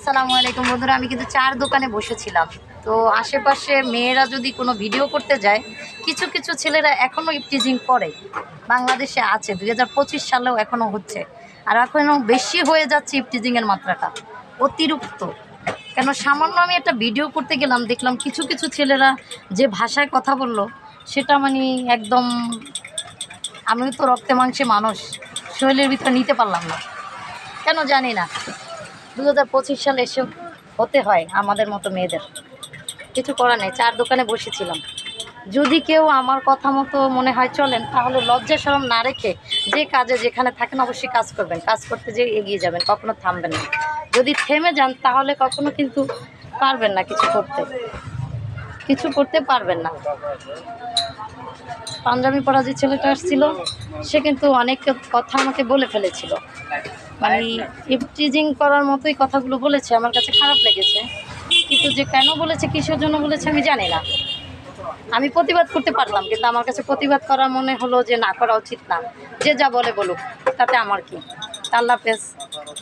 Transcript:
আসসালামু আলাইকুম বন্ধুরা, আমি কিন্তু চার দোকানে বসেছিলাম। তো আশেপাশে মেয়েরা যদি কোনো ভিডিও করতে যায়, কিছু কিছু ছেলেরা এখনও ইপটিজিং করে। বাংলাদেশে আছে, 2025 সালেও এখনও হচ্ছে। আর এখনও বেশি হয়ে যাচ্ছে ইপটিজিংয়ের মাত্রাটা, অতিরিক্ত। কেন সামান্য আমি একটা ভিডিও করতে গেলাম, দেখলাম কিছু কিছু ছেলেরা যে ভাষায় কথা বললো, সেটা মানে একদম, আমি তো রক্তে মাংসে মানুষ, শরীরের ভিতরে নিতে পারলাম না, কেন জানি না। 2025 সালে এসে হতে হয় আমাদের মতো মেয়েদের, কিছু করার নেই। চার দোকানে বসেছিলাম। যদি কেউ আমার কথা মতো মনে হয় চলেন, তাহলে লজ্জা শরম না রেখে যে কাজে যেখানে থাকেন অবশ্যই কাজ করবেন, কাজ করতে যেয়ে এগিয়ে যাবেন, কখনো থামবেন না। যদি থেমে যান তাহলে কখনো কিন্তু পারবেন না কিছু করতে পারবেন না। পাঞ্জাবি পরা যে ছেলেটা আসছিল, সে কিন্তু অনেক কথা আমাকে বলে ফেলেছিল, মানে ইপটিজিং করার মতোই কথাগুলো বলেছে। আমার কাছে খারাপ লেগেছে, কিন্তু যে কেন বলেছে, কিসের জন্য বলেছে আমি জানি না। আমি প্রতিবাদ করতে পারলাম, কিন্তু আমার কাছে প্রতিবাদ করা মনে হলো যে না, করা উচিত না। যে যা বলে বলুক, তাতে আমার কি। আল্লাহ হাফেজ।